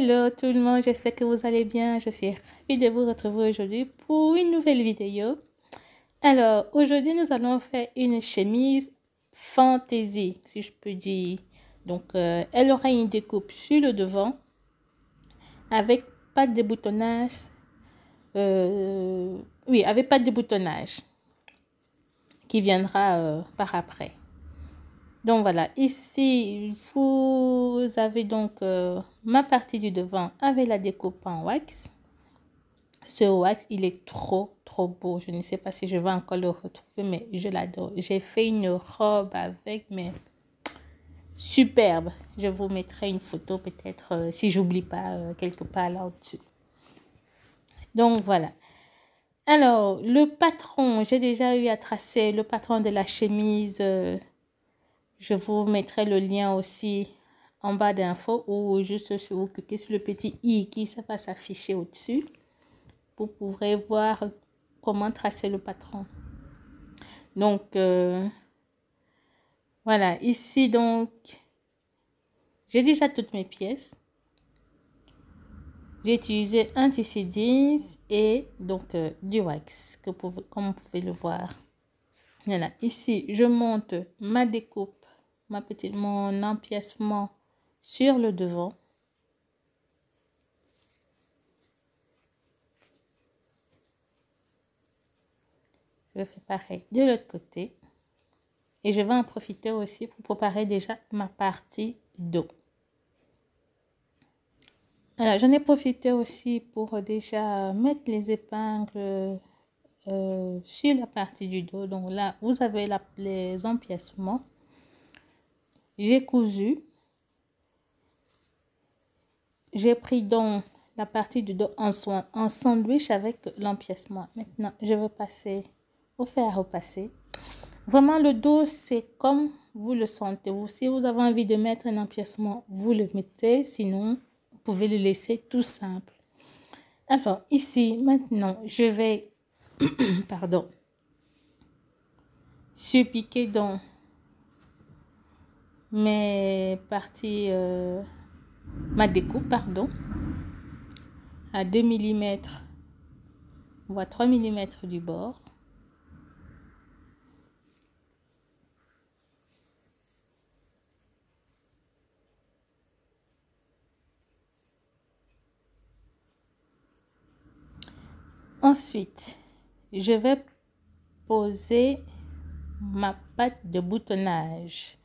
Hello tout le monde, j'espère que vous allez bien. Je suis ravie de vous retrouver aujourd'hui pour une nouvelle vidéo. Alors, aujourd'hui, nous allons faire une chemise fantaisie, si je peux dire. Donc, elle aura une découpe sur le devant avec pas de boutonnage. Oui, avec pas de boutonnage qui viendra par après. Donc voilà, ici, vous avez donc ma partie du devant avec la découpe en wax. Ce wax, il est trop beau. Je ne sais pas si je vais encore le retrouver, mais je l'adore. J'ai fait une robe avec, mais superbe. Je vous mettrai une photo peut-être si j'oublie pas quelque part là au-dessus. Donc voilà. Alors, le patron, j'ai déjà eu à tracer le patron de la chemise. Je vous mettrai le lien aussi en bas d'infos ou juste sur, vous cliquez sur le petit i qui va s'afficher au-dessus pour pouvoir voir comment tracer le patron. Donc, voilà, ici donc, j'ai déjà toutes mes pièces. J'ai utilisé un tissu jeans et donc du wax, comme vous pouvez le voir. Voilà, ici, je monte ma découpe, mon empiècement sur le devant. Je fais pareil de l'autre côté. Et je vais en profiter aussi pour préparer déjà ma partie dos. Alors, j'en ai profité aussi pour déjà mettre les épingles sur la partie du dos. Donc là, vous avez les empiècements. J'ai cousu. J'ai pris donc la partie du dos en sandwich avec l'empiècement. Maintenant, je vais passer au fer à repasser. Vraiment, le dos, c'est comme vous le sentez. Si vous avez envie de mettre un empiècement, vous le mettez. Sinon, vous pouvez le laisser tout simple. Alors, ici, maintenant, je vais, pardon, surpiquer dans mes parties, ma découpe, pardon, à 2 mm ou à 3 mm du bord. Ensuite, je vais poser ma patte de boutonnage.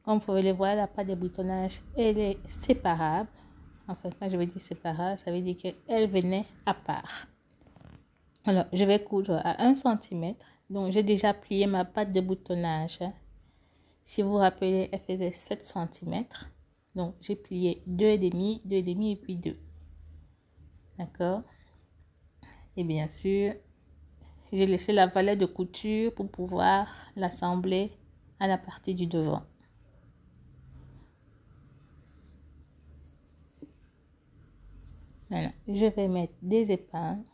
Comme vous pouvez le voir, la patte de boutonnage, elle est séparable. En fait, quand je veux dire séparable, ça veut dire qu'elle venait à part. Alors, je vais coudre à 1 cm. Donc, j'ai déjà plié ma patte de boutonnage. Si vous vous rappelez, elle faisait 7 cm. Donc, j'ai plié 2,5, 2,5 et puis 2. D'accord? Et bien sûr, j'ai laissé la valette de couture pour pouvoir l'assembler à la partie du devant. Voilà, je vais mettre des épingles.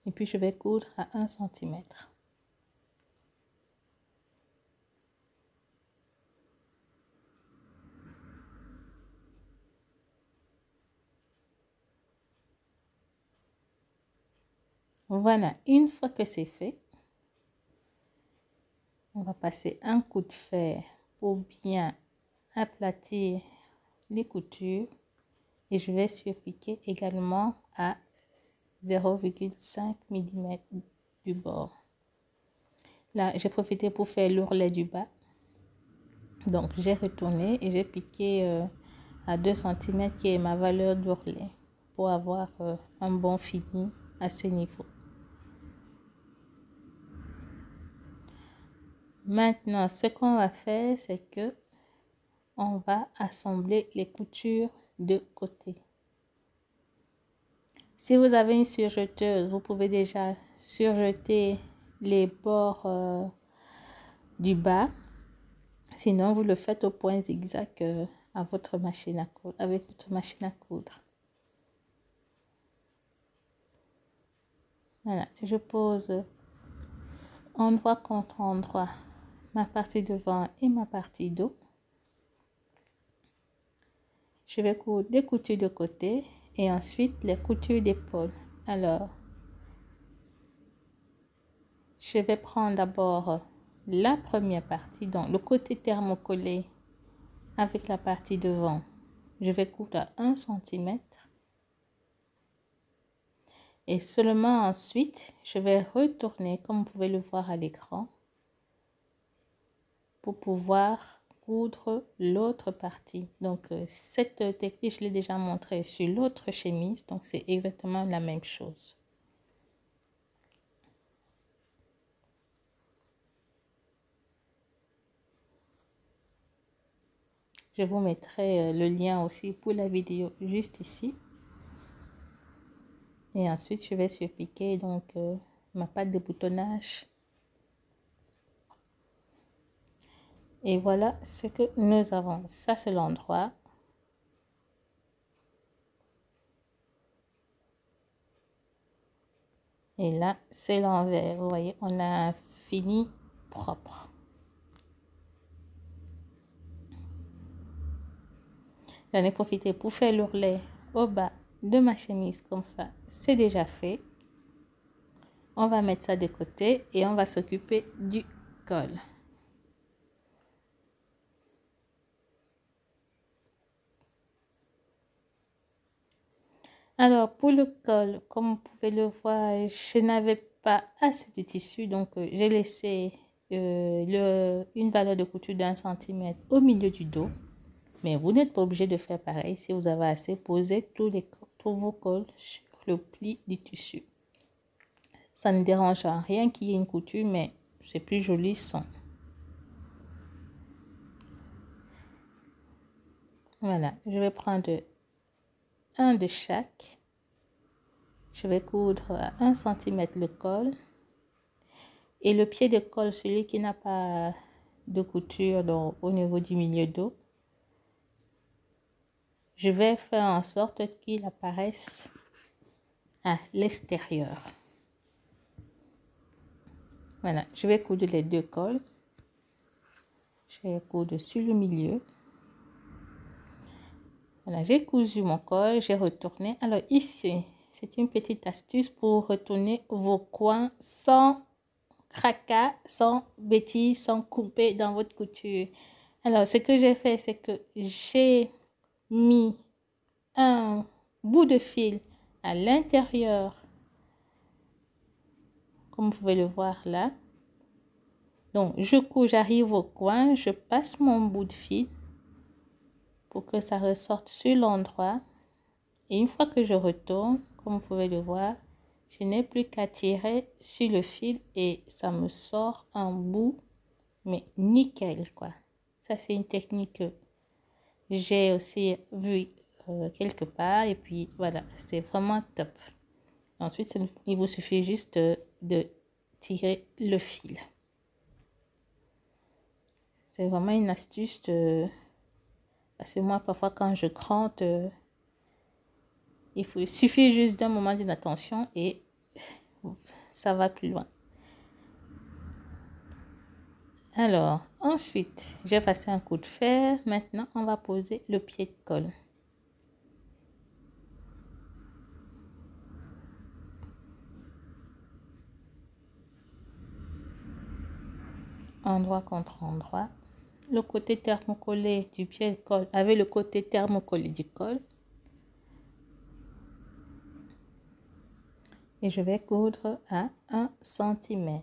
Et puis, je vais coudre à 1 cm. Voilà, une fois que c'est fait, on va passer un coup de fer pour bien aplatir les coutures. Et je vais surpiquer également à 0,5 mm du bord. Là, j'ai profité pour faire l'ourlet du bas. Donc, j'ai retourné et j'ai piqué à 2 cm qui est ma valeur d'ourlet pour avoir un bon fini à ce niveau. Maintenant, ce qu'on va faire, c'est que on va assembler les coutures de côté. Si vous avez une surjeteuse, vous pouvez déjà surjeter les bords du bas. Sinon, vous le faites au point zigzag à votre machine à coudre, avec votre machine à coudre. Voilà, je pose endroit contre endroit ma partie devant et ma partie dos. je vais coudre des coutures de côté et ensuite les coutures d'épaule. Alors, je vais prendre d'abord la première partie, donc le côté thermocollé avec la partie devant. Je vais coudre à 1 cm. Et seulement ensuite, je vais retourner, comme vous pouvez le voir à l'écran, pour pouvoir coudre l'autre partie. Donc, cette technique, je l'ai déjà montrée sur l'autre chemise. Donc, c'est exactement la même chose. Je vous mettrai le lien aussi pour la vidéo juste ici. Et ensuite, je vais surpiquer donc ma pâte de boutonnage. Et voilà ce que nous avons. Ça, c'est l'endroit. Et là, c'est l'envers. Vous voyez, on a fini propre. J'en ai profité pour faire l'ourlet au bas de ma chemise comme ça. C'est déjà fait. On va mettre ça de côté et on va s'occuper du col. Alors, pour le col, comme vous pouvez le voir, je n'avais pas assez de tissu. Donc, j'ai laissé une valeur de couture d'1 cm au milieu du dos. Mais vous n'êtes pas obligé de faire pareil. Si vous avez assez, posez tous vos cols sur le pli du tissu. Ça ne dérange en rien qu'il y ait une couture, mais c'est plus joli sans. Voilà, je vais prendre un de chaque. Je vais coudre à 1 cm le col. Et le pied de col, celui qui n'a pas de couture au niveau du milieu dos, je vais faire en sorte qu'il apparaisse à l'extérieur. Voilà, je vais coudre les deux cols. Je vais coudre sur le milieu. Voilà, j'ai cousu mon col, j'ai retourné. Alors ici, c'est une petite astuce pour retourner vos coins sans fracas, sans bêtises, sans couper dans votre couture. Alors, ce que j'ai fait, c'est que j'ai mis un bout de fil à l'intérieur, comme vous pouvez le voir là. Donc, je couds, j'arrive au coin, je passe mon bout de fil pour que ça ressorte sur l'endroit. Et une fois que je retourne, comme vous pouvez le voir, je n'ai plus qu'à tirer sur le fil et ça me sort un bout, mais nickel quoi. Ça, c'est une technique que j'ai aussi vue quelque part et puis voilà, c'est vraiment top. Ensuite, il vous suffit juste de tirer le fil. C'est vraiment une astuce parce que moi, parfois, quand je crante, il suffit juste d'un moment d'inattention et ça va plus loin. Alors, ensuite, j'ai passé un coup de fer. Maintenant, on va poser le pied de col. Endroit contre endroit. Le côté thermocollé du pied de col avec le côté thermocollé du col. Et je vais coudre à 1 cm.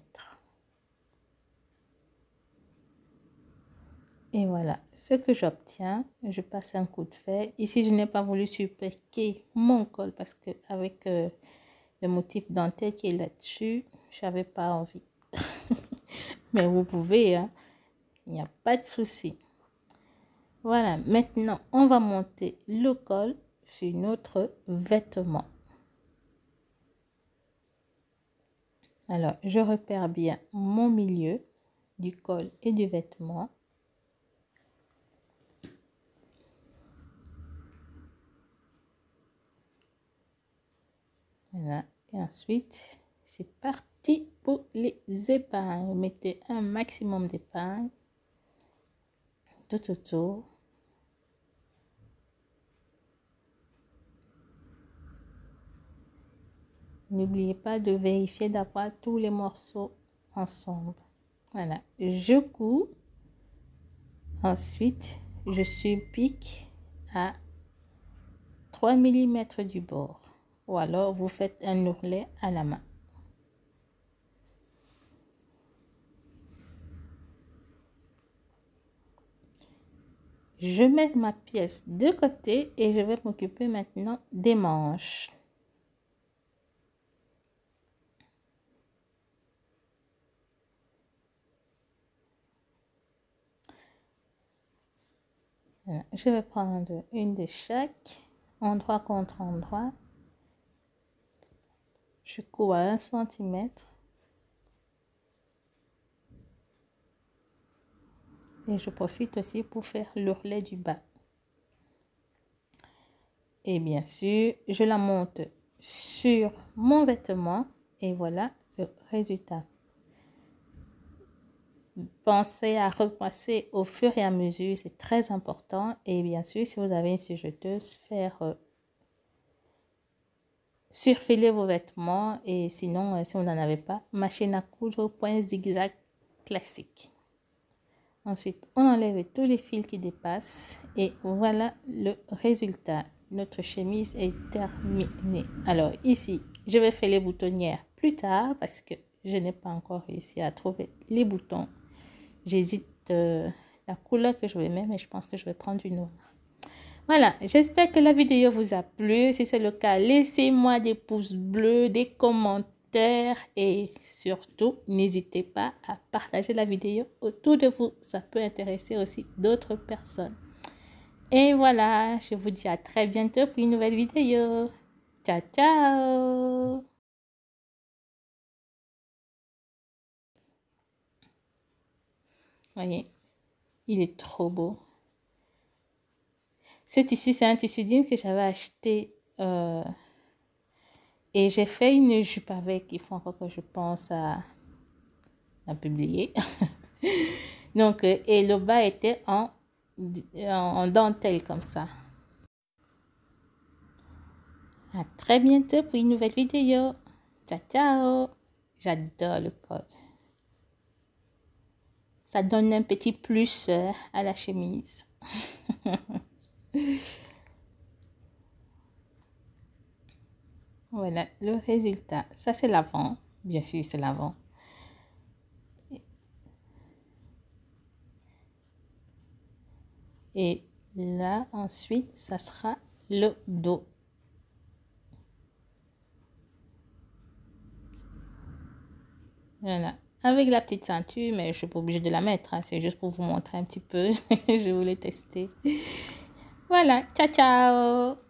Et voilà ce que j'obtiens. Je passe un coup de fer. Ici, je n'ai pas voulu surpiquer mon col parce que avec le motif dentelle qui est là-dessus, je n'avais pas envie. Mais vous pouvez, hein. Il n'y a pas de souci. Voilà, maintenant, on va monter le col sur notre vêtement. Alors, je repère bien mon milieu du col et du vêtement. Voilà, et ensuite, c'est parti pour les épingles. Mettez un maximum d'épingles tout autour. N'oubliez pas de vérifier d'avoir tous les morceaux ensemble. Voilà, je couds. Ensuite, je surpique à 3 mm du bord. Ou alors, vous faites un ourlet à la main. Je mets ma pièce de côté et je vais m'occuper maintenant des manches. Voilà. Je vais prendre une de chaque, endroit contre endroit. Je couds à 1 cm. Et je profite aussi pour faire l'ourlet du bas. Et bien sûr, je la monte sur mon vêtement et voilà le résultat. Pensez à repasser au fur et à mesure, c'est très important. Et bien sûr, si vous avez une sujeteuse, faire surfiler vos vêtements. Et sinon, si vous n'en avez pas, machine à coudre au point zigzag classique. Ensuite, on enlève tous les fils qui dépassent et voilà le résultat. Notre chemise est terminée. Alors ici, je vais faire les boutonnières plus tard parce que je n'ai pas encore réussi à trouver les boutons. J'hésite la couleur que je vais mettre, mais je pense que je vais prendre du noir. Voilà, j'espère que la vidéo vous a plu. Si c'est le cas, laissez-moi des pouces bleus, des commentaires et surtout, n'hésitez pas à partager la vidéo autour de vous. Ça peut intéresser aussi d'autres personnes. Et voilà, je vous dis à très bientôt pour une nouvelle vidéo. Ciao, ciao! Voyez, il est trop beau. Ce tissu, c'est un tissu jean que j'avais acheté et j'ai fait une jupe avec. Il faut encore que je pense à publier. Donc, et le bas était en dentelle comme ça. À très bientôt pour une nouvelle vidéo. Ciao, ciao! J'adore le col. Ça donne un petit plus à la chemise. Voilà le résultat. Ça, c'est l'avant. Bien sûr, c'est l'avant. Et là, ensuite, ça sera le dos. Voilà. Avec la petite ceinture, mais je ne suis pas obligée de la mettre. Hein. C'est juste pour vous montrer un petit peu. Je voulais tester. Voilà. Ciao, ciao!